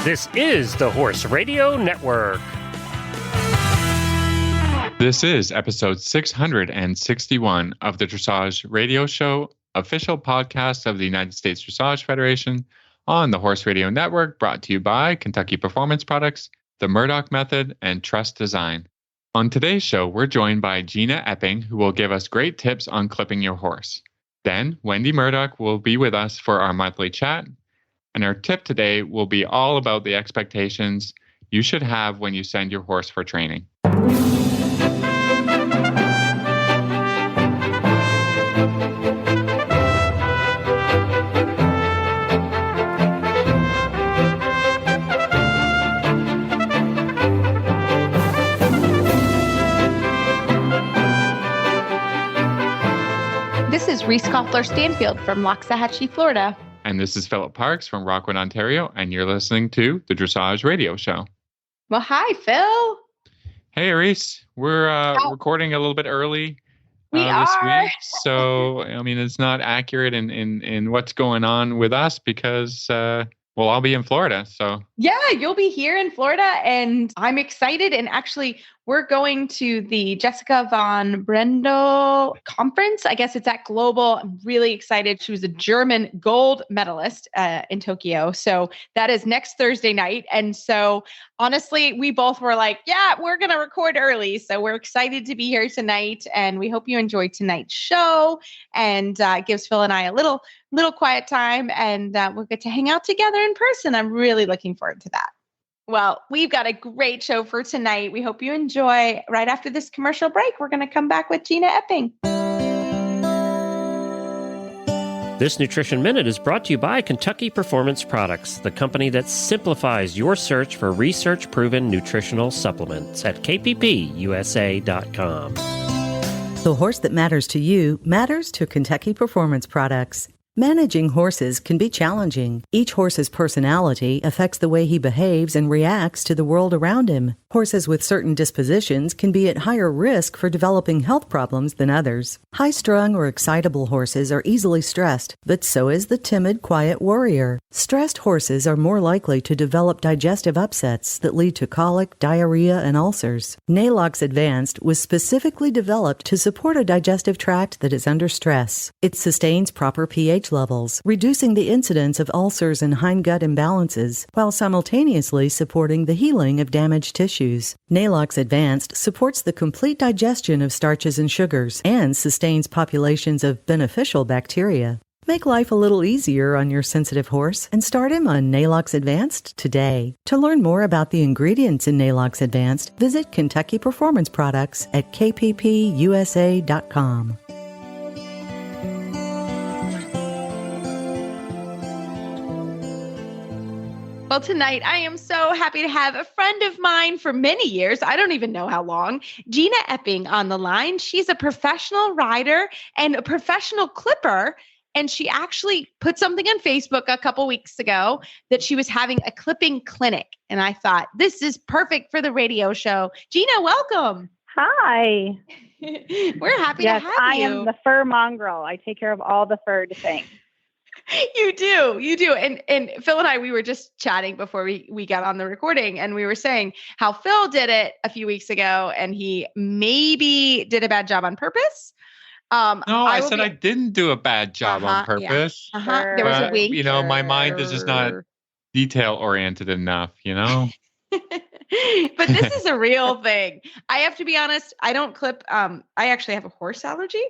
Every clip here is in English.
This is the Horse Radio Network. This is episode 661 of the Dressage Radio Show, official podcast of the United States Dressage Federation on the Horse Radio Network, brought to you by Kentucky Performance Products, the Murdoch Method, and Trust Design. On today's show, we're joined by Jeanna Epping, who will give us great tips on clipping your horse. Then, Wendy Murdoch will be with us for our monthly chat. And our tip today will be all about the expectations you should have when you send your horse for training. This is Reese Koffler-Stanfield from Loxahatchee, Florida. And this is Philip Parks from Rockwood, Ontario, and you're listening to the Dressage Radio Show. Well, hi, Phil. Hey, Reese. We're recording a little bit early this week, so I mean it's not accurate in what's going on with us because I'll be in Florida. So yeah, you'll be here in Florida, and I'm excited. And actually, we're going to the Jessica von Brendel conference. I guess it's at Global. I'm really excited. She was a German gold medalist in Tokyo. So that is next Thursday night. And so honestly, we both were like, yeah, we're going to record early. So we're excited to be here tonight. And we hope you enjoy tonight's show. And it gives Phil and I a little quiet time. And we'll get to hang out together in person. I'm really looking forward to that. Well, we've got a great show for tonight. We hope you enjoy. Right after this commercial break, we're going to come back with Jeanna Epping. This Nutrition Minute is brought to you by Kentucky Performance Products, the company that simplifies your search for research-proven nutritional supplements at kppusa.com. The horse that matters to you matters to Kentucky Performance Products. Managing horses can be challenging. Each horse's personality affects the way he behaves and reacts to the world around him. Horses with certain dispositions can be at higher risk for developing health problems than others. High-strung or excitable horses are easily stressed, but so is the timid, quiet warrior. Stressed horses are more likely to develop digestive upsets that lead to colic, diarrhea, and ulcers. Nalox Advanced was specifically developed to support a digestive tract that is under stress. It sustains proper pH levels, reducing the incidence of ulcers and hindgut imbalances, while simultaneously supporting the healing of damaged tissues. Nalox Advanced supports the complete digestion of starches and sugars and sustains populations of beneficial bacteria. Make life a little easier on your sensitive horse and start him on Nalox Advanced today. To learn more about the ingredients in Nalox Advanced, visit Kentucky Performance Products at kppusa.com. Well, tonight I am so happy to have a friend of mine for many years. I don't even know how long. Jeanna Epping on the line. She's a professional rider and a professional clipper. And she actually put something on Facebook a couple weeks ago that she was having a clipping clinic. And I thought, this is perfect for the radio show. Jeanna, welcome. Hi. We're happy to have you. I am the fur mongrel. I take care of all the furred things. You do. And Phil and I, we were just chatting before we got on the recording, and we were saying how Phil did it a few weeks ago and he maybe did a bad job on purpose. No, I said I didn't do a bad job on purpose. Yeah. There was a wink. My mind is just not detail oriented enough, But this is a real thing. I have to be honest. I don't clip. I actually have a horse allergy.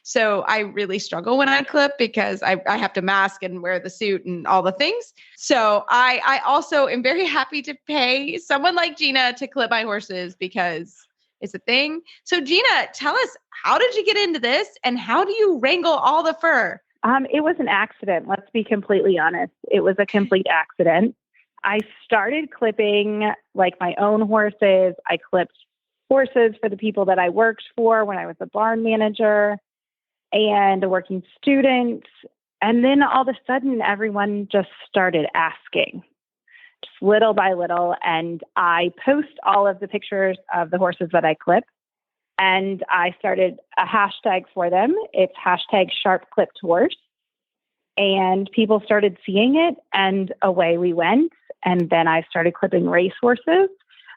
So I really struggle when I clip because I have to mask and wear the suit and all the things. So I also am very happy to pay someone like Jeanna to clip my horses because it's a thing. So Jeanna, tell us, how did you get into this and how do you wrangle all the fur? It was an accident. Let's be completely honest. It was a complete accident. I started clipping like my own horses. I clipped horses for the people that I worked for when I was a barn manager and a working student. And then all of a sudden, everyone just started asking, just little by little. And I post all of the pictures of the horses that I clip. And I started a hashtag for them. It's hashtag #SharpClippedHorse. And people started seeing it, and away we went. And then I started clipping racehorses.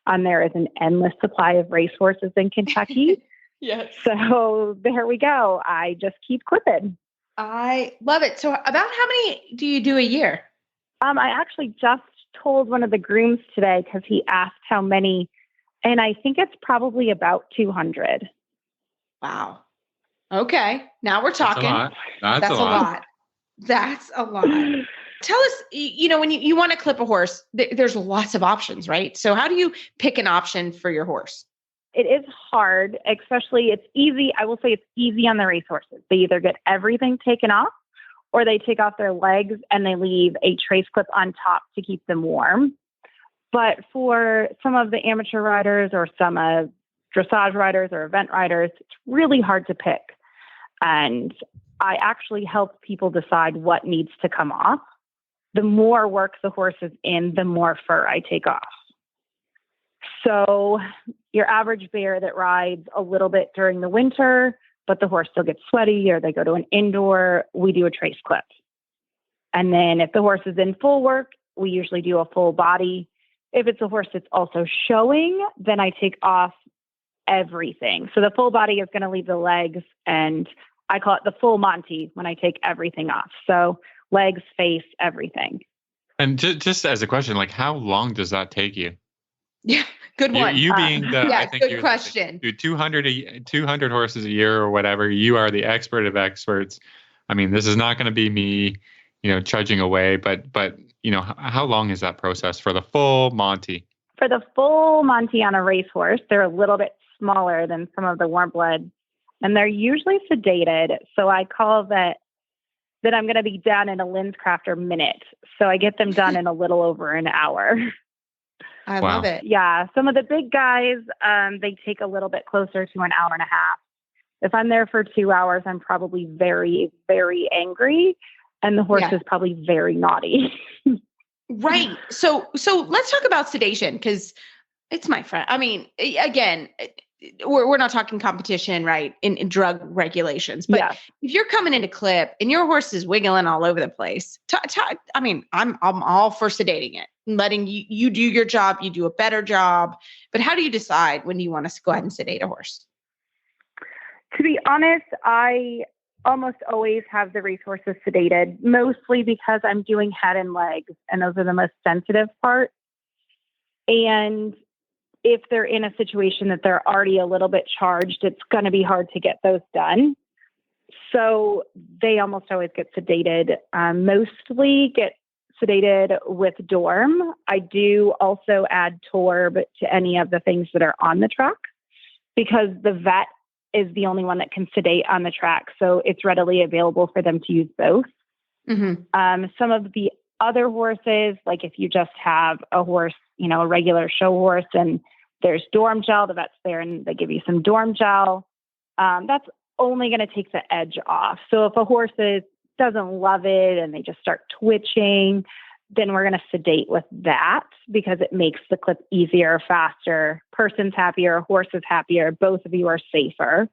There is an endless supply of racehorses in Kentucky. Yes. So there we go. I just keep clipping. I love it. So about how many do you do a year? I actually just told one of the grooms today because he asked how many, and I think it's probably about 200. Wow. Okay. Now we're talking. That's a lot. That's a lot. Tell us, when you want to clip a horse, there's lots of options, right? So how do you pick an option for your horse? It is hard, especially it's easy. I will say it's easy on the racehorses. They either get everything taken off or they take off their legs and they leave a trace clip on top to keep them warm. But for some of the amateur riders or some dressage riders or event riders, it's really hard to pick. And I actually help people decide what needs to come off. The more work the horse is in, the more fur I take off. So your average bear that rides a little bit during the winter, but the horse still gets sweaty or they go to an indoor, we do a trace clip. And then if the horse is in full work, we usually do a full body. If it's a horse that's also showing, then I take off everything. So the full body is going to leave the legs, and I call it the full Monty when I take everything off. So legs, face, everything. And just as a question, like how long does that take you? Yeah, good one. You being the, yeah, I think good question. Do 200 horses a year or whatever. You are the expert of experts. I mean, this is not going to be me, trudging away. But how long is that process for the full Monty? For the full Monty on a racehorse, they're a little bit smaller than some of the warm blood, and they're usually sedated. So I call that I'm going to be done in a LensCrafter minute. So I get them done in a little over an hour. I love it. Yeah. Some of the big guys, they take a little bit closer to an hour and a half. If I'm there for 2 hours, I'm probably very, very angry. And the horse is probably very naughty. Right. So let's talk about sedation, because it's my friend. I mean, again, we're not talking competition, right? In drug regulations, but if you're coming into clip and your horse is wiggling all over the place, I'm all for sedating it and letting you do your job. You do a better job, but how do you decide when you want to go ahead and sedate a horse? To be honest, I almost always have the racehorses sedated, mostly because I'm doing head and legs, and those are the most sensitive parts. And if they're in a situation that they're already a little bit charged, it's going to be hard to get those done. So they almost always get sedated, mostly get sedated with Dorm. I do also add Torb to any of the things that are on the track, because the vet is the only one that can sedate on the track. So it's readily available for them to use both. Mm-hmm. Some of the other horses, like if you just have a horse, a regular show horse, and there's Dorm gel, the vet's there and they give you some Dorm gel. That's only going to take the edge off. So if a horse doesn't love it and they just start twitching, then we're going to sedate with that, because it makes the clip easier, faster, person's happier, horse is happier, both of you are safer.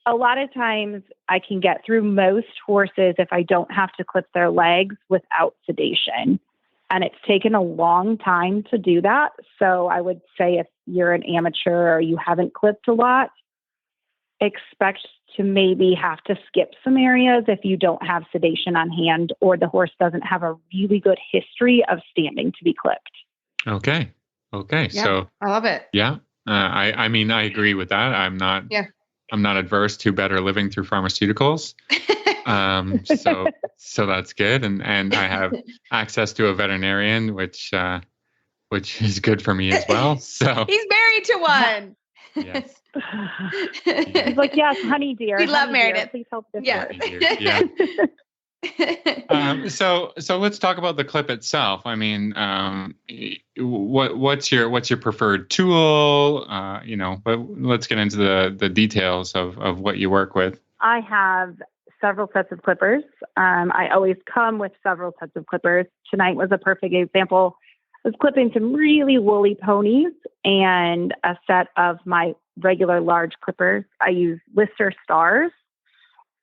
A lot of times I can get through most horses if I don't have to clip their legs without sedation. And it's taken a long time to do that. So I would say if you're an amateur or you haven't clipped a lot, expect to maybe have to skip some areas if you don't have sedation on hand, or the horse doesn't have a really good history of standing to be clipped. Okay. Yeah, so I love it. Yeah. I mean, I agree with that. I'm not adverse to better living through pharmaceuticals. So that's good. And I have access to a veterinarian, which is good for me as well. So he's married to one. Yes. He's like, yes, honey dear. We love Meredith. Please help this horse. Yeah. So let's talk about the clip itself. I mean, what's your preferred tool? But let's get into the details of what you work with. I have several sets of clippers. I always come with several sets of clippers. Tonight was a perfect example. I was clipping some really woolly ponies and a set of my regular large clippers. I use Lister Stars.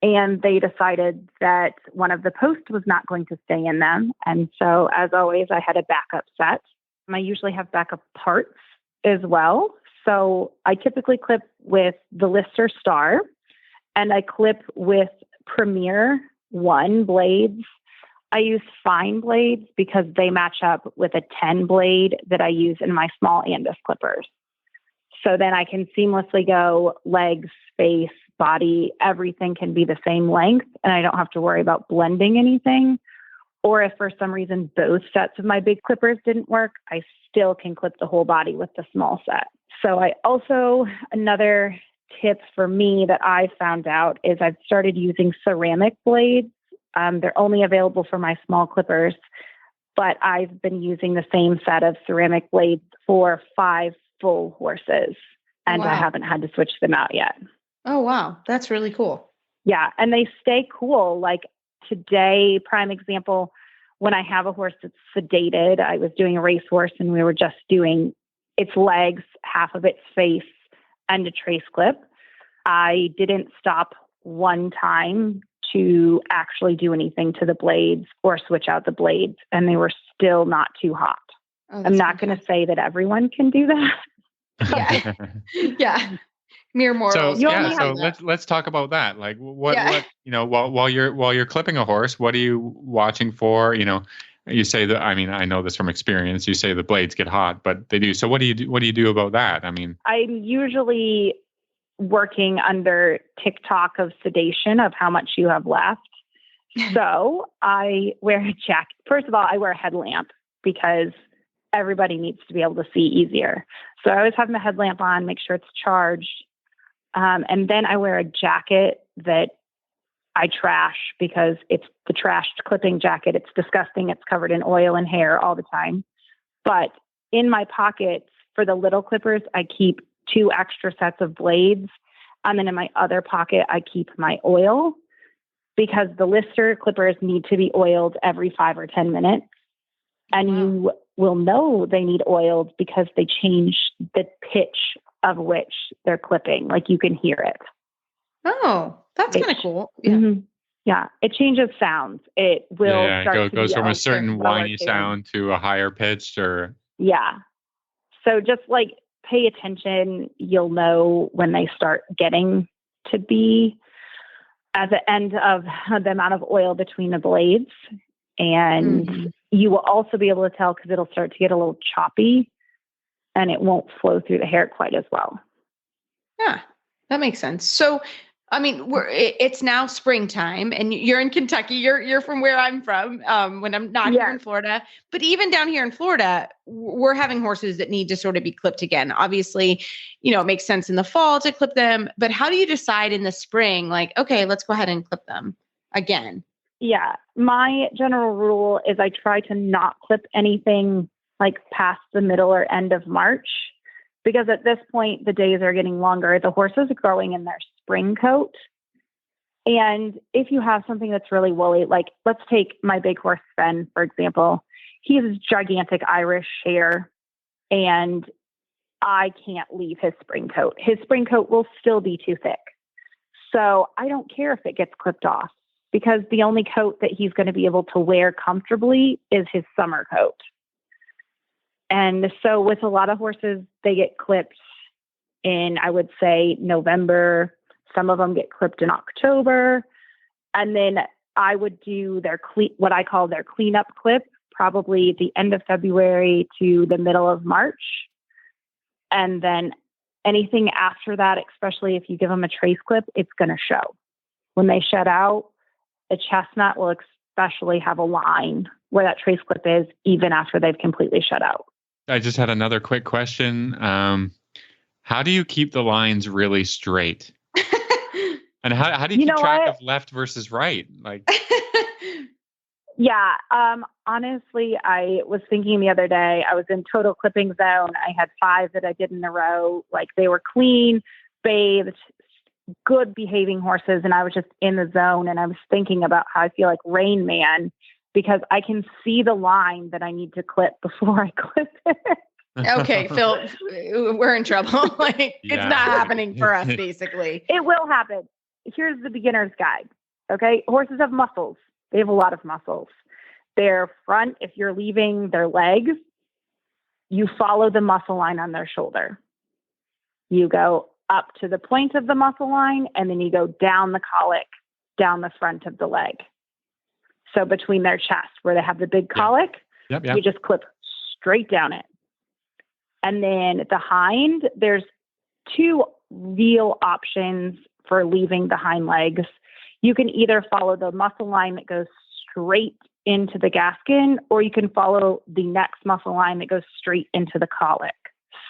and they decided that one of the posts was not going to stay in them. And so, as always, I had a backup set. I usually have backup parts as well. So I typically clip with the Lister Star, and I clip with Premier 1 blades. I use fine blades because they match up with a 10 blade that I use in my small Andis clippers. So then I can seamlessly go legs, face, body, everything can be the same length, and I don't have to worry about blending anything. Or if for some reason both sets of my big clippers didn't work, I still can clip the whole body with the small set. So I also, another tip for me that I found out is I've started using ceramic blades. They're only available for my small clippers, but I've been using the same set of ceramic blades for 5 full horses, and I haven't had to switch them out yet. Oh, wow. That's really cool. Yeah. And they stay cool. Like today, prime example, when I have a horse that's sedated, I was doing a racehorse and we were just doing its legs, half of its face, and a trace clip. I didn't stop one time to actually do anything to the blades or switch out the blades, and they were still not too hot. Oh, I'm not going to say that everyone can do that. Yeah. Yeah. Mere morals. So let's talk about that. Like what while you're clipping a horse, what are you watching for? You say that, I mean, I know this from experience. You say the blades get hot, but they do. So what do you do about that? I mean, I'm usually working under TikTok of sedation of how much you have left. So I wear a jacket. First of all, I wear a headlamp because everybody needs to be able to see easier. So I always have my headlamp on, make sure it's charged. And then I wear a jacket that I trash because it's the trashed clipping jacket. It's disgusting. It's covered in oil and hair all the time. But in my pockets for the little clippers, I keep 2 extra sets of blades. And then in my other pocket, I keep my oil because the Lister clippers need to be oiled every 5 or 10 minutes. And you will know they need oiled because they change the pitch of which they're clipping. Like you can hear it. Oh, that's kind of cool. Yeah. Mm-hmm. Yeah. It changes sounds. It will goes from a certain whiny sound to a higher pitched or. Yeah. So just like pay attention. You'll know when they start getting to be at the end of the amount of oil between the blades. And you will also be able to tell because it'll start to get a little choppy and it won't flow through the hair quite as well. Yeah, that makes sense. So, I mean, it's now springtime and you're in Kentucky. You're from where I'm from when I'm not here in Florida. But even down here in Florida, we're having horses that need to sort of be clipped again. Obviously, it makes sense in the fall to clip them. But how do you decide in the spring, like, okay, let's go ahead and clip them again? Yeah. My general rule is I try to not clip anything like past the middle or end of March, because at this point, the days are getting longer. The horses are growing in their spring coat. And if you have something that's really woolly, like let's take my big horse, Sven, for example. He has gigantic Irish hair and I can't leave his spring coat. His spring coat will still be too thick. So I don't care if it gets clipped off because the only coat that he's going to be able to wear comfortably is his summer coat. And so with a lot of horses, they get clipped in, I would say, November. Some of them get clipped in October. And then I would do what I call their cleanup clip, probably at the end of February to the middle of March. And then anything after that, especially if you give them a trace clip, it's going to show. When they shed out, a chestnut will especially have a line where that trace clip is, even after they've completely shed out. I just had another quick question. How do you keep the lines really straight? And how do you keep track of left versus right? Like, yeah. Honestly, I was thinking the other day, I was in total clipping zone. I had 5 that I did in a row. Like they were clean, bathed, good behaving horses. And I was just in the zone. And I was thinking about how I feel like Rain Man, because I can see the line that I need to clip before I clip it. Okay, Phil, we're in trouble. Like it's not happening for us, basically. It will happen. here's the beginner's guide. Okay. Horses have muscles. They have a lot of muscles. Their front, if you're leaving their legs, you follow the muscle line on their shoulder. You go up to the point of the muscle line, and then you go down the colic, down the front of the leg. So between their chest, where they have the big colic, you just clip straight down it. And then the hind, there's two real options for leaving the hind legs. You can either follow the muscle line that goes straight into the gaskin, or you can follow the next muscle line that goes straight into the colic.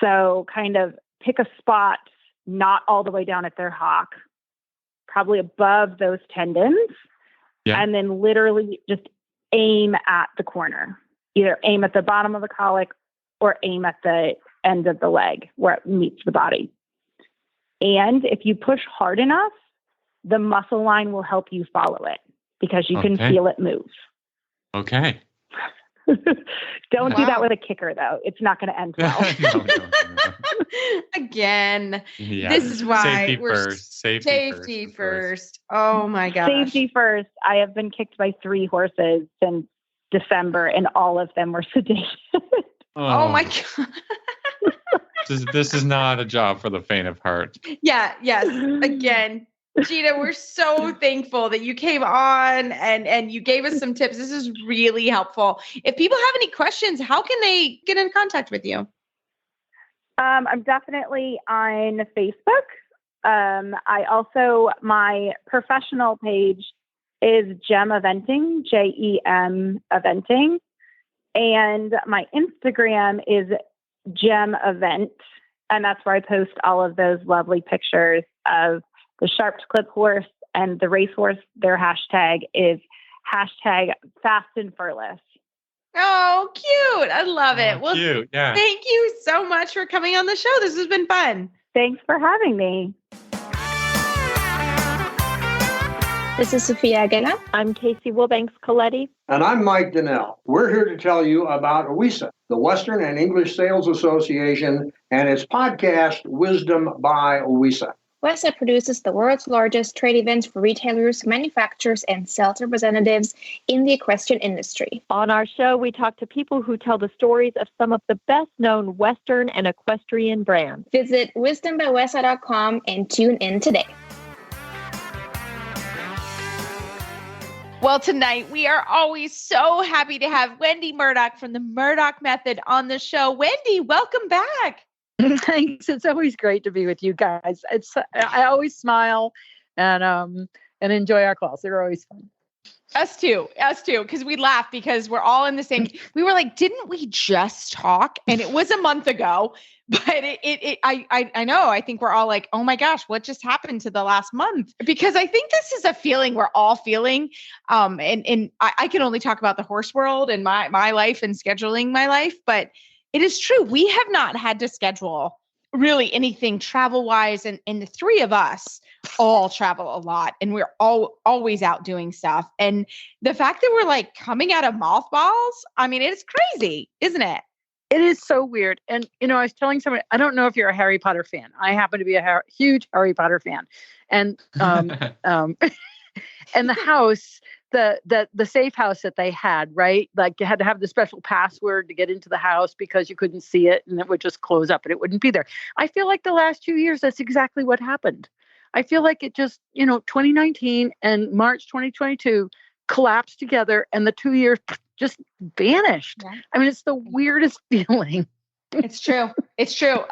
So kind of pick a spot, not all the way down at their hock, probably above those tendons, and then literally just aim at the corner. Either aim at the bottom of the colic or aim at the end of the leg where it meets the body. And if you push hard enough, the muscle line will help you follow it because you can feel it move. Okay. Don't do that with a kicker, though. It's not going to end well. No. Again, this is why Safety first. Oh my gosh. Safety first. I have been kicked by 3 horses since December, and all of them were sedated. Oh my God. This is not a job for the faint of heart. Yes. Again, Jeanna, we're so thankful that you came on and you gave us some tips. This is really helpful. If people have any questions, how can they get in contact with you? I'm definitely on Facebook. My professional page is Gem Eventing, JEM Eventing. And my Instagram is Gem Event. And that's where I post all of those lovely pictures of the sharp clip horse and the racehorse. Their hashtag is #Fast and Furless. Oh, cute. I love it. Well, cute. Yeah. Thank you so much for coming on the show. This has been fun. Thanks for having me. This is Sophia Agena. I'm Casey Wilbanks-Coletti. And I'm Mike Donnell. We're here to tell you about WESA, the Western and English Sales Association, and its podcast, Wisdom by WESA. WESA produces the world's largest trade events for retailers, manufacturers, and sales representatives in the equestrian industry. On our show, we talk to people who tell the stories of some of the best-known Western and equestrian brands. Visit wisdombywesa.com and tune in today. Well, tonight we are always so happy to have Wendy Murdoch from the Murdoch Method on the show. Wendy, welcome back. Thanks. It's always great to be with you guys. I always smile and enjoy our calls. They're always fun. Us too. Because we laugh because we're all in the same. We were like, didn't we just talk? And it was a month ago. But I know. I think we're all like, oh my gosh, what just happened to the last month? Because I think this is a feeling we're all feeling. And I can only talk about the horse world and my life and scheduling my life, but it is true. We have not had to schedule really anything travel-wise. And the 3 of us all travel a lot and we're always out doing stuff. And the fact that we're like coming out of mothballs, I mean, it's crazy, isn't it? It is so weird. And, I was telling somebody, I don't know if you're a Harry Potter fan. I happen to be a huge Harry Potter fan. And and the house, the safe house that they had, right? Like you had to have the special password to get into the house because you couldn't see it and it would just close up and it wouldn't be there. I feel like the last 2 years, that's exactly what happened. I feel like it just, 2019 and March 2022 collapsed together and the 2 years just vanished. Yeah. I mean, it's the weirdest feeling. It's true.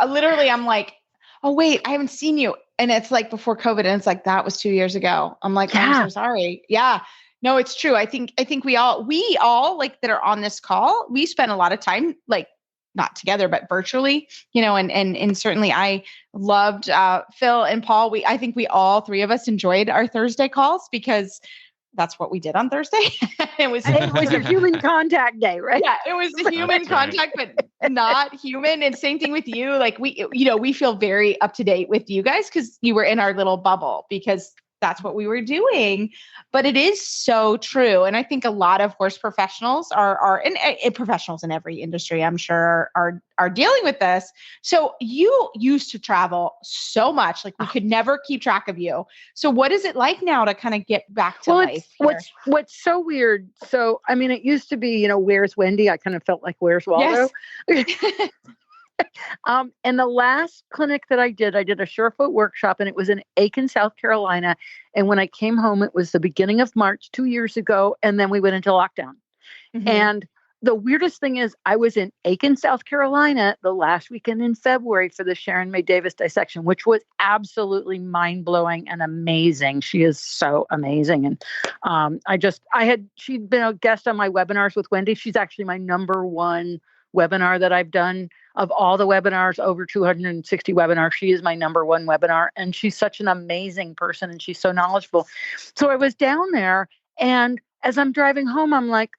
Literally, I'm like, oh, wait, I haven't seen you. And it's like before COVID. And it's like, that was 2 years ago. I'm like, I'm so sorry. Yeah, no, it's true. I think we all like that are on this call, we spend a lot of time, like not together, but virtually, and certainly I loved Phil and Paul. I think we all 3 of us enjoyed our Thursday calls because that's what we did on Thursday. It was a human contact day, right? Yeah, it was a human contact, but not human. And same thing with you. Like we feel very up to date with you guys because you were in our little bubble because that's what we were doing. But it is so true. And I think a lot of horse professionals and professionals in every industry, I'm sure, are dealing with this. So you used to travel so much, like we could never keep track of you. So what is it like now to kind of get back to life? What's so weird. So, I mean, it used to be, where's Wendy? I kind of felt like, where's Waldo? Yes. And the last clinic that I did a Surefoot workshop, and it was in Aiken, South Carolina. And when I came home, it was the beginning of March 2 years ago. And then we went into lockdown. Mm-hmm. And the weirdest thing is I was in Aiken, South Carolina, the last weekend in February for the Sharon May Davis dissection, which was absolutely mind-blowing and amazing. She is so amazing. And she'd been a guest on my webinars with Wendy. She's actually my number one webinar that I've done. Of all the webinars, over 260 webinars, she is my number one webinar. And she's such an amazing person and she's so knowledgeable. So I was down there, and as I'm driving home, I'm like,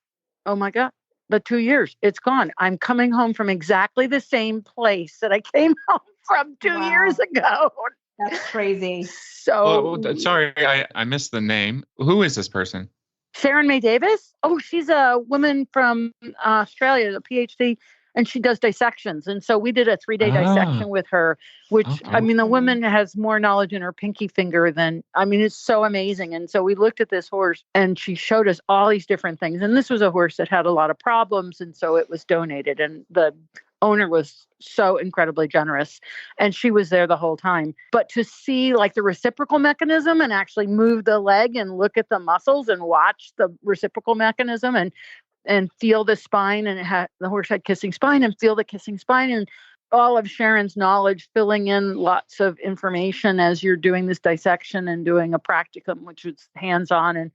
oh my God, the 2 years, it's gone. I'm coming home from exactly the same place that I came home from 2 years ago. That's crazy. So sorry, I missed the name. Who is this person? Sharon May Davis. Oh, she's a woman from Australia, a PhD, and she does dissections. And so we did a 3-day dissection with her, which, I mean, the woman has more knowledge in her pinky finger than, it's so amazing. And so we looked at this horse and she showed us all these different things. And this was a horse that had a lot of problems. And so it was donated, and the owner was so incredibly generous, and she was there the whole time. But to see like the reciprocal mechanism and actually move the leg and look at the muscles and watch the reciprocal mechanism and feel the spine, and the horse had kissing spine, and feel the kissing spine, and all of Sharon's knowledge, filling in lots of information as you're doing this dissection and doing a practicum, which was hands-on, and,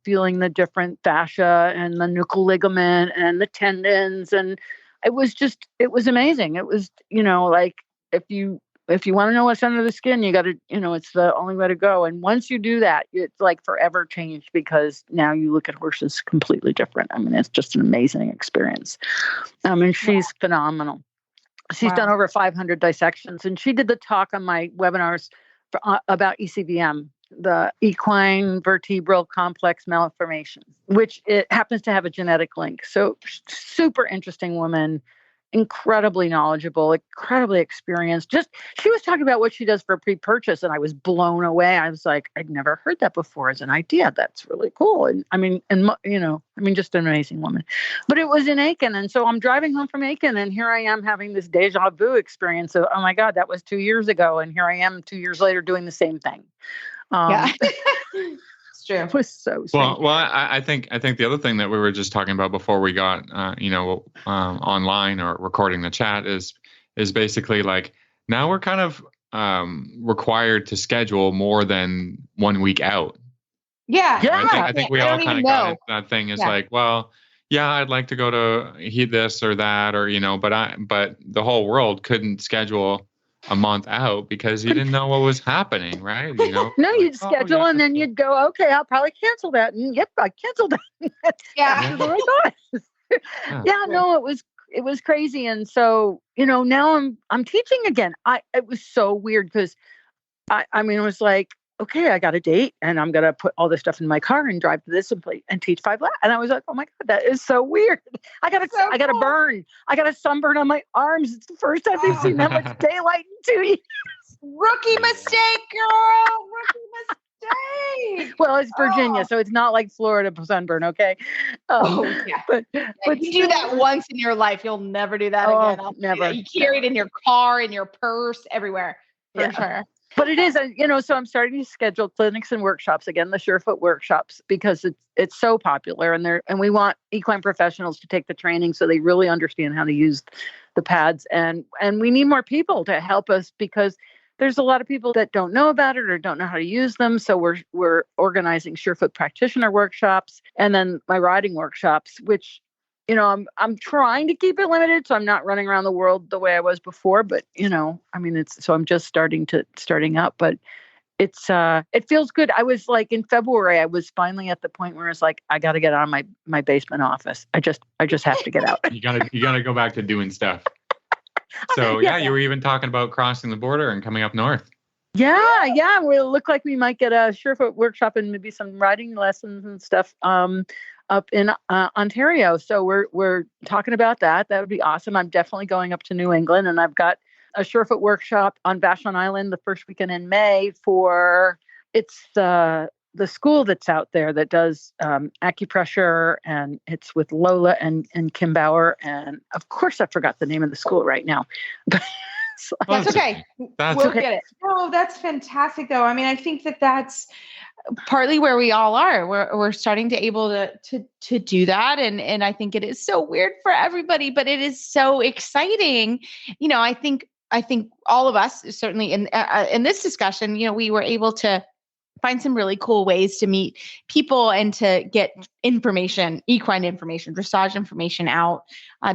feeling the different fascia and the nuchal ligament and the tendons. And it was amazing. It was, like if you want to know what's under the skin, you got to, it's the only way to go. And once you do that, it's like forever changed, because now you look at horses completely different. I mean, it's just an amazing experience. She's phenomenal. She's done over 500 dissections, and she did the talk on my webinars about ECVM, the equine vertebral complex malformation, which it happens to have a genetic link. So super interesting woman, incredibly knowledgeable, incredibly experienced. She was talking about what she does for pre-purchase, and I was blown away. I was like, I'd never heard that before as an idea. That's really cool. And just an amazing woman. But it was in Aiken, and so I'm driving home from Aiken, and here I am having this deja vu experience of, oh my God, that was 2 years ago, and here I am 2 years later doing the same thing. It's true. It was so strange. Well, I think the other thing that we were just talking about before we got online or recording the chat is basically like, now we're kind of required to schedule more than 1 week out. Yeah. I think we all kind of got into that thing. It's like, well, yeah, I'd like to go to this or that, or but the whole world couldn't schedule a month out because you didn't know what was happening, right? No, you'd schedule and then you'd go, okay, I'll probably cancel that. And yep, I canceled that. Yeah. No, it was crazy. And so, now I'm teaching again. It was so weird because it was like, okay, I got a date and I'm going to put all this stuff in my car and drive to this and teach 5 labs. And I was like, oh my God, that is so weird. I got a burn. I got a sunburn on my arms. It's the first time they've seen that much daylight in 2 years. Rookie mistake, girl. Rookie mistake. Well, it's Virginia, so it's not like Florida sunburn, okay? Yeah. But you do that once in your life. You'll never do that again. Never. You carry it in your car, in your purse, everywhere. For sure. But it is, so I'm starting to schedule clinics and workshops again, the Surefoot workshops, because it's so popular, and we want equine professionals to take the training so they really understand how to use the pads, and we need more people to help us, because there's a lot of people that don't know about it or don't know how to use them. So we're organizing Surefoot practitioner workshops, and then my riding workshops, which I'm trying to keep it limited, so I'm not running around the world the way I was before. But so I'm just starting up. But it feels good. I was like in February, I was finally at the point where it's like, I got to get out of my basement office. I just have to get out. You gotta go back to doing stuff. So you were even talking about crossing the border and coming up north. Yeah. We'll look like we might get a Surefoot workshop and maybe some writing lessons and stuff up in Ontario. So we're talking about that. That would be awesome. I'm definitely going up to New England, and I've got a Surefoot workshop on Vashon Island the first weekend in May it's the school that's out there that does acupressure, and it's with Lola and Kim Bauer. And of course, I forgot the name of the school right now. That's okay. We'll get it. Oh, that's fantastic, though. I mean, I think that's partly where we all are. We're starting to able to do that, and I think it is so weird for everybody, but it is so exciting. I think all of us, certainly in this discussion, we were able to find some really cool ways to meet people and to get information, equine information, dressage information out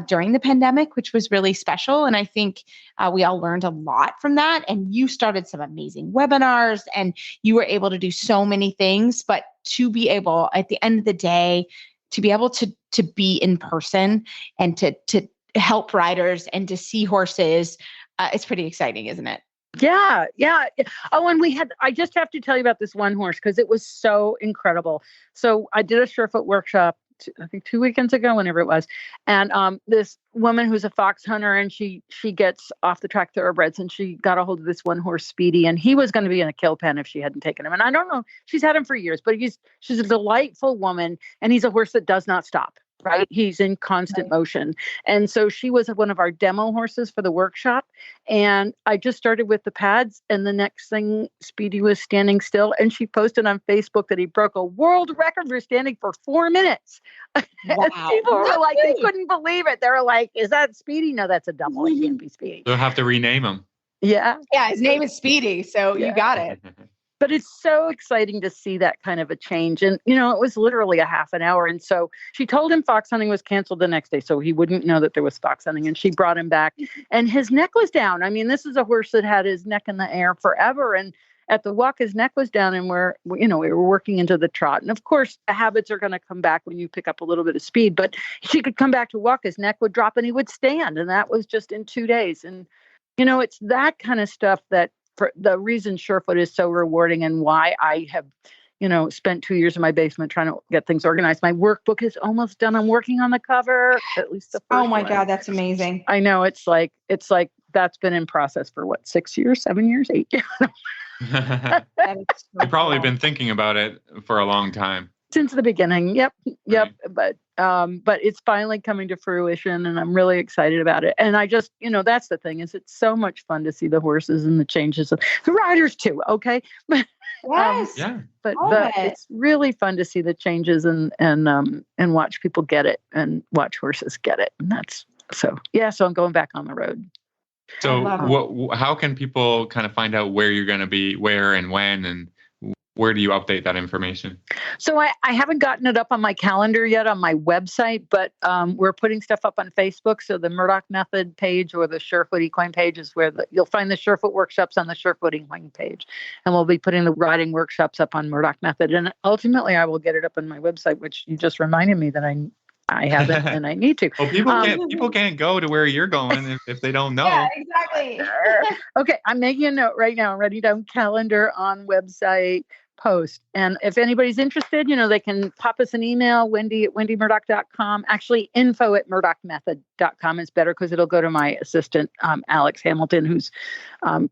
during the pandemic, which was really special. And I think we all learned a lot from that. And you started some amazing webinars, and you were able to do so many things. But to be able, at the end of the day, to be able to be in person and to help riders and to see horses, it's pretty exciting, isn't it? Yeah. Oh, and I just have to tell you about this one horse because it was so incredible. So I did a Surefoot workshop, I think 2 weekends ago, whenever it was. And this woman who's a fox hunter, and she gets off the track thoroughbreds, and she got a hold of this one horse, Speedy, and he was going to be in a kill pen if she hadn't taken him. And I don't know, she's had him for years, but she's a delightful woman, and he's a horse that does not stop. Right. He's in constant motion. And so she was one of our demo horses for the workshop. And I just started with the pads. And the next thing, Speedy was standing still. And she posted on Facebook that he broke a world record for standing for 4 minutes. Wow. And people were like, they couldn't believe it. They were like, is that Speedy? No, that's a double. It can't be Speedy. They'll have to rename him. Yeah. Yeah. His name is Speedy. So you got it. But it's so exciting to see that kind of a change. And, it was literally a half an hour. And so she told him fox hunting was canceled the next day, so he wouldn't know that there was fox hunting. And she brought him back, and his neck was down. I mean, this is a horse that had his neck in the air forever. And at the walk, his neck was down, and we were working into the trot. And of course, habits are going to come back when you pick up a little bit of speed. But she could come back to walk, his neck would drop, and he would stand. And that was just in 2 days. And, it's that kind of stuff that, for the reason Surefoot is so rewarding, and why I have, spent 2 years in my basement trying to get things organized. My workbook is almost done. I'm working on the cover, at least the first Oh my one. God, that's amazing. I know. It's like that's been in process for 6 years, 7 years, 8 years. You've probably been thinking about it for a long time. Since the beginning. Yep. Right. But it's finally coming to fruition, and I'm really excited about it. And I just, that's the thing, is it's so much fun to see the horses and the changes, the riders too. Okay. Yes. But it's really fun to see the changes and watch people get it and watch horses get it. And that's so I'm going back on the road. So how can people kind of find out where you're going to be, where and when, and where do you update that information? So I haven't gotten it up on my calendar yet on my website, but we're putting stuff up on Facebook. So the Murdoch Method page or the Surefoot Equine page is where you'll find the Surefoot workshops on the Surefoot Equine page. And we'll be putting the riding workshops up on Murdoch Method. And ultimately, I will get it up on my website, which you just reminded me that I haven't and I need to. Well, people can't go to where you're going if they don't know. Yeah, exactly. Okay, I'm making a note right now. Writing down calendar on website post. And if anybody's interested, they can pop us an email, wendy@wendymurdoch.com. Actually, info@murdochmethod.com is better because it'll go to my assistant, Alex Hamilton, who's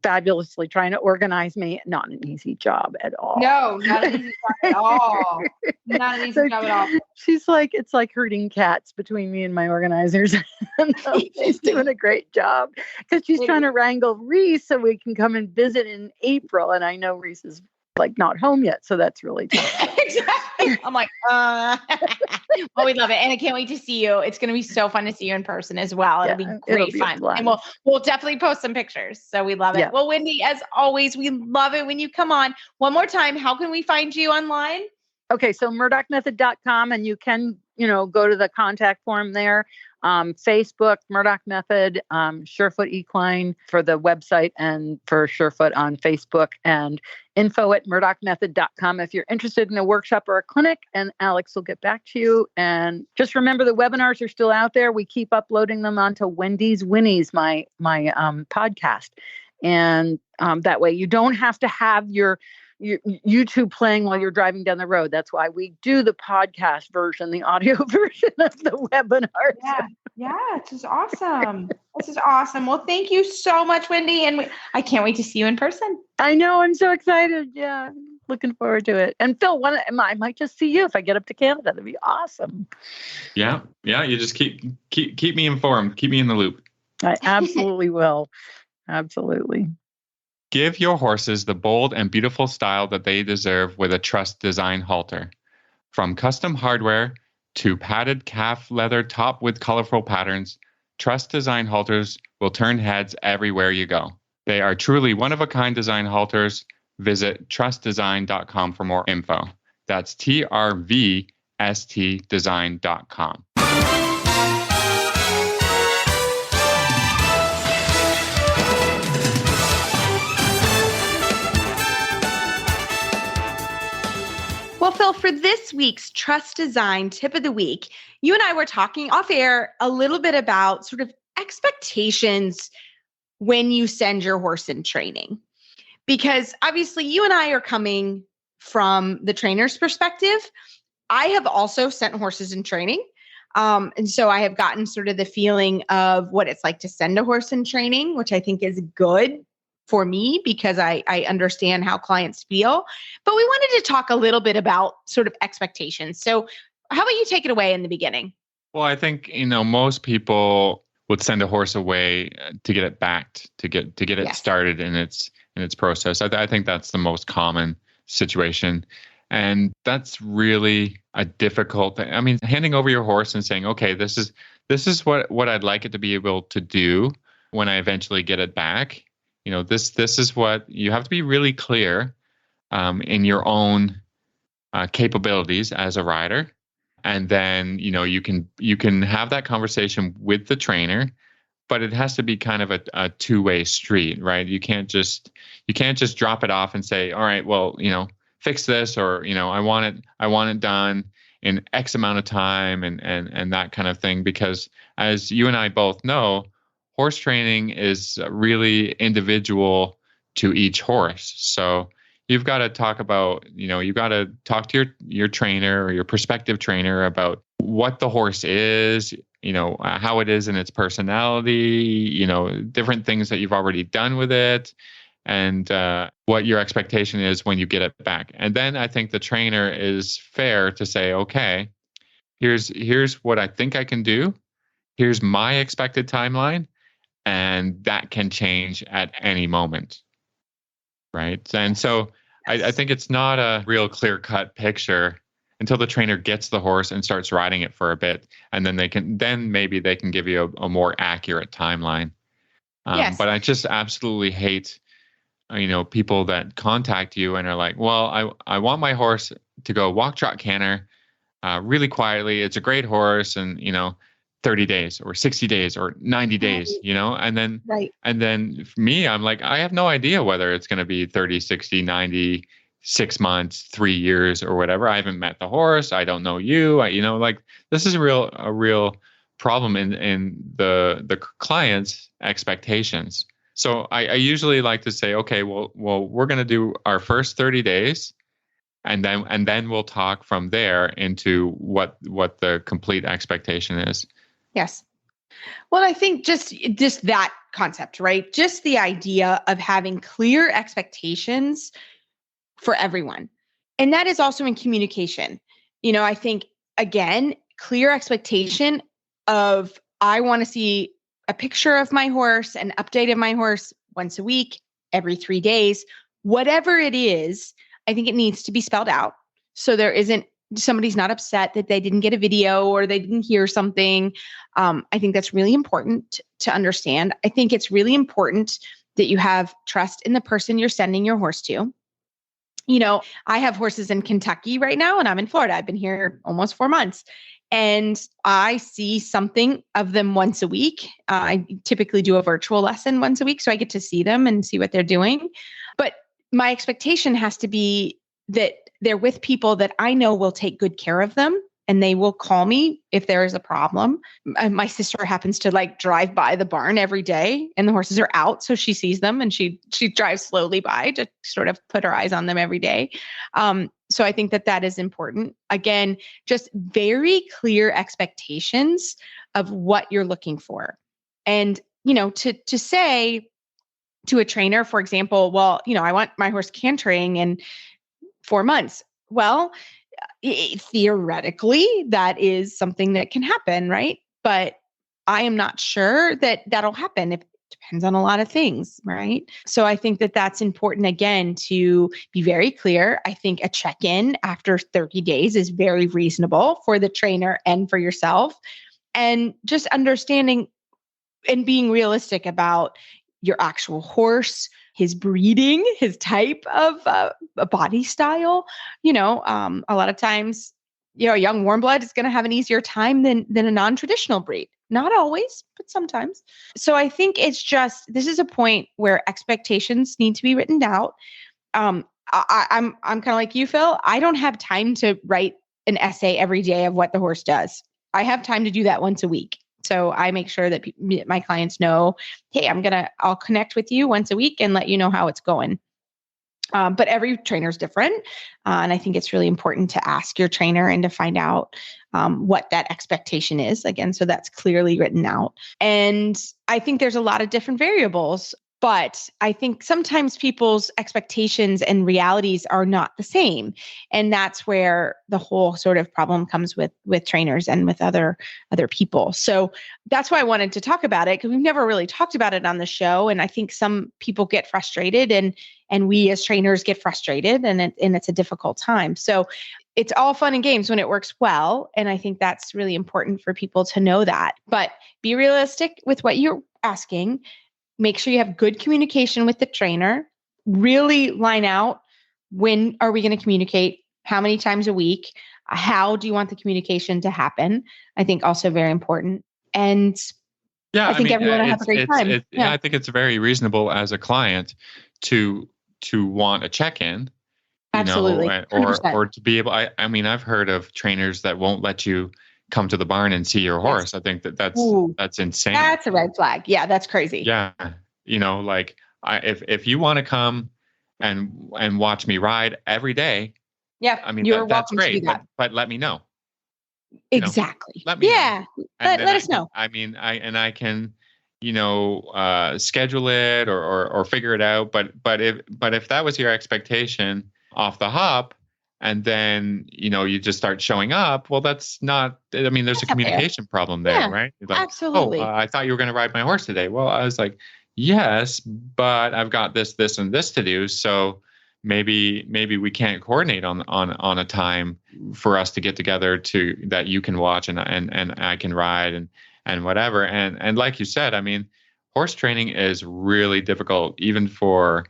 fabulously trying to organize me. Not an easy job at all. No, not an easy job at all. Not an easy job at all. She's like, it's like herding cats between me and my organizers. She's doing a great job because she's trying to wrangle Reese so we can come and visit in April. And I know Reese is not home yet. So that's really tough. Exactly. I'm like, well, we love it. And I can't wait to see you. It's going to be so fun to see you in person as well. It'll be great fun. And we'll definitely post some pictures. So we love it. Yeah. Well, Wendy, as always, we love it when you come on. One more time, how can we find you online? Okay. So murdochmethod.com, and you can, go to the contact form there. Facebook, Murdoch Method, Surefoot Equine for the website, and for Surefoot on Facebook, and info@murdochmethod.com if you're interested in a workshop or a clinic, and Alex will get back to you. And just remember, the webinars are still out there. We keep uploading them onto Wendy's Winnies, my podcast. And that way you don't have to have your YouTube playing while you're driving down the road. That's why we do the podcast version, the audio version of the webinar. Yeah, this is awesome. This is awesome. Well, thank you so much, Wendy. And I can't wait to see you in person. I know. I'm so excited. Yeah. Looking forward to it. And Phil, I might just see you if I get up to Canada. That'd be awesome. Yeah. You just keep me informed. Keep me in the loop. I absolutely will. Absolutely. Give your horses the bold and beautiful style that they deserve with a Trust Design halter. From custom hardware to padded calf leather top with colorful patterns, Trust Design halters will turn heads everywhere you go. They are truly one-of-a-kind design halters. Visit trustdesign.com for more info. That's TRVSTdesign.com. Well, Phil, for this week's Trust Design Tip of the Week, you and I were talking off air a little bit about sort of expectations when you send your horse in training. Because obviously you and I are coming from the trainer's perspective. I have also sent horses in training. And so I have gotten sort of the feeling of what it's like to send a horse in training, which I think is good for me because I understand how clients feel. But we wanted to talk a little bit about sort of expectations. So how about you take it away in the beginning? Well, I think, most people would send a horse away to get it backed, to get it started in its process. I think that's the most common situation. And that's really a difficult thing. I mean, handing over your horse and saying, okay, this is what I'd like it to be able to do when I eventually get it back. This is what you have to be really clear in your own capabilities as a rider. And then, you can have that conversation with the trainer, but it has to be kind of a two-way street, right? You can't just drop it off and say, all right, well, fix this, or, I want it done in X amount of time and that kind of thing. Because as you and I both know, horse training is really individual to each horse. So you've got to talk about, you've got to talk to your trainer or your prospective trainer about what the horse is, how it is in its personality, different things that you've already done with it, and what your expectation is when you get it back. And then I think the trainer is fair to say, okay, here's what I think I can do. Here's my expected timeline. And that can change at any moment, right? And so I think it's not a real clear-cut picture until the trainer gets the horse and starts riding it for a bit, and then maybe they can give you a more accurate timeline. Yes. But I just absolutely hate, people that contact you and are like, well, I want my horse to go walk, trot, canter really quietly. It's a great horse, and 30 days or 60 days or 90 days, and then, and then for me, I'm like, I have no idea whether it's going to be 30, 60, 90, 6 months, 3 years or whatever. I haven't met the horse. I don't know you. This is a real problem in the client's expectations. So I usually like to say, okay, well, we're going to do our first 30 days. And then we'll talk from there into what the complete expectation is. Yes. Well, I think just that concept, right? Just the idea of having clear expectations for everyone. And that is also in communication. I think, again, clear expectation of, I want to see a picture of my horse, an update of my horse once a week, every 3 days, whatever it is. I think it needs to be spelled out. So somebody's not upset that they didn't get a video or they didn't hear something. I think that's really important to understand. I think it's really important that you have trust in the person you're sending your horse to. I have horses in Kentucky right now, and I'm in Florida. I've been here almost 4 months, and I see something of them once a week. I typically do a virtual lesson once a week, so I get to see them and see what they're doing. But my expectation has to be that they're with people that I know will take good care of them and they will call me if there is a problem. My sister happens to like drive by the barn every day and the horses are out. So she sees them and she drives slowly by to sort of put her eyes on them every day. So I think that is important. Again, just very clear expectations of what you're looking for. And, to say to a trainer, for example, well, I want my horse cantering in 4 months. Well, theoretically, that is something that can happen, right? But I am not sure that that'll happen. It depends on a lot of things, right? So I think that that's important, again, to be very clear. I think a check-in after 30 days is very reasonable for the trainer and for yourself. And just understanding and being realistic about your actual horse, his breeding, his type of a body style. A lot of times, a young warm blood is going to have an easier time than a non-traditional breed. Not always, but sometimes. So I think it's just, this is a point where expectations need to be written out. I'm kind of like you, Phil. I don't have time to write an essay every day of what the horse does. I have time to do that once a week. So I make sure that my clients know, hey, I'll connect with you once a week and let you know how it's going. But every trainer is different. And I think it's really important to ask your trainer and to find out what that expectation is. Again, so that's clearly written out. And I think there's a lot of different variables. But I think sometimes people's expectations and realities are not the same. And that's where the whole sort of problem comes with trainers and with other people. So that's why I wanted to talk about it, because we've never really talked about it on the show. And I think some people get frustrated and we as trainers get frustrated and it's a difficult time. So it's all fun and games when it works well. And I think that's really important for people to know that. But be realistic with what you're asking. Make sure you have good communication with the trainer. Really line out, when are we going to communicate? How many times a week? How do you want the communication to happen? I think also very important. And I think everyone will have a great time. I think it's very reasonable as a client to want a check-in. Absolutely. Or to be able, I've heard of trainers that won't let you come to the barn and see your horse. I think that's insane. That's a red flag. Yeah, that's crazy. Yeah. If you want to come and watch me ride every day, that's great. But let me know. Exactly. Let me know. Let us know. I can, schedule it or figure it out. But if that was your expectation off the hop, and then, you just start showing up, well, that's not, there's a communication problem there, right? Like, absolutely. I thought you were going to ride my horse today. Well, I was like, yes, but I've got this, and this to do. So maybe we can't coordinate on a time for us to get together that you can watch and I can ride and whatever. And like you said, horse training is really difficult, even for,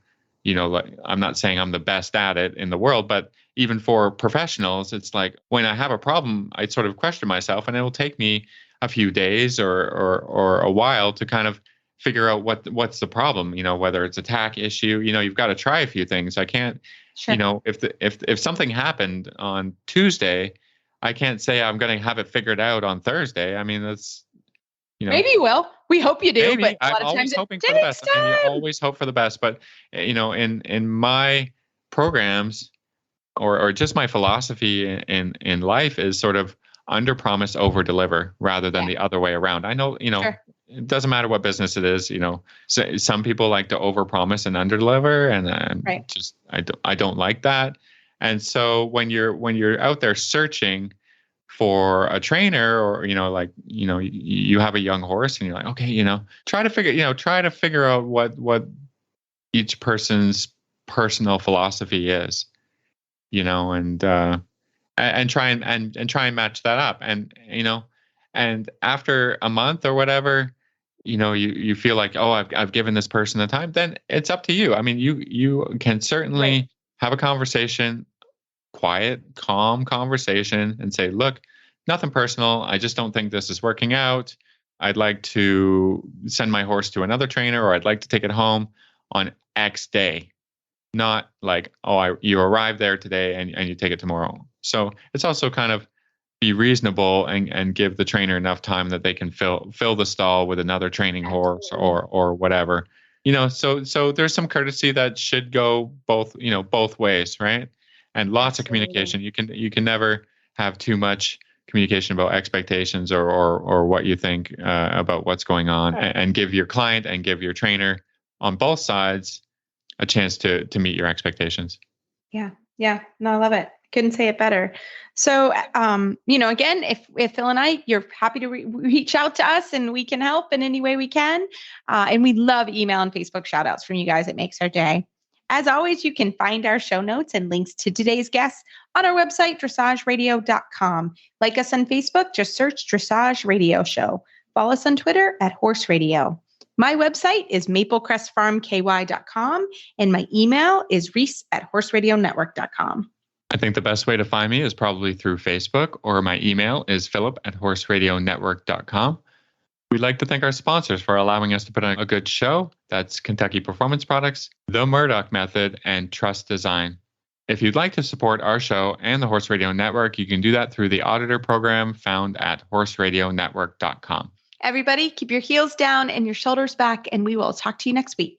I'm not saying I'm the best at it in the world, but even for professionals, it's like when I have a problem, I sort of question myself, and it will take me a few days or a while to kind of figure out what's the problem, whether it's a tack issue, you've got to try a few things. I can't, if something happened on Tuesday, I can't say I'm going to have it figured out on Thursday. That's, maybe you will. We hope you do. Maybe. But a lot I'm of times always hoping for the best. You always hope for the best, but in my programs or just my philosophy in life is sort of under promise, over deliver rather than the other way around. I know, it doesn't matter what business it is, so some people like to over promise and under deliver, and I don't like that. And so when you're out there searching for a trainer, or you have a young horse and you're like, okay, try to figure out what each person's personal philosophy is, and try and match that up, and after a month or whatever, you feel like, oh, I've given this person the time, then it's up to you. You can certainly have a conversation, quiet, calm conversation, and say, look, nothing personal. I just don't think this is working out. I'd like to send my horse to another trainer, or I'd like to take it home on X day. Not like, you arrive there today and you take it tomorrow. So it's also kind of be reasonable and give the trainer enough time that they can fill the stall with another training horse or whatever. So there's some courtesy that should go both ways, right? And lots of communication. You can never have too much communication about expectations or what you think about what's going on, and give your client and give your trainer on both sides a chance to meet your expectations. Yeah. No, I love it. Couldn't say it better. So, again, if Phil and I, you're happy to reach out to us and we can help in any way we can. And we love email and Facebook shout outs from you guys. It makes our day. As always, you can find our show notes and links to today's guests on our website, dressageradio.com. Like us on Facebook, just search Dressage Radio Show. Follow us on Twitter at Horse Radio. My website is maplecrestfarmky.com, and my email is reese@horseradionetwork.com. I think the best way to find me is probably through Facebook, or my email is philip@horseradionetwork.com. We'd like to thank our sponsors for allowing us to put on a good show. That's Kentucky Performance Products, The Murdoch Method, and Trust Design. If you'd like to support our show and the Horse Radio Network, you can do that through the auditor program found at horseradionetwork.com. Everybody, keep your heels down and your shoulders back, and we will talk to you next week.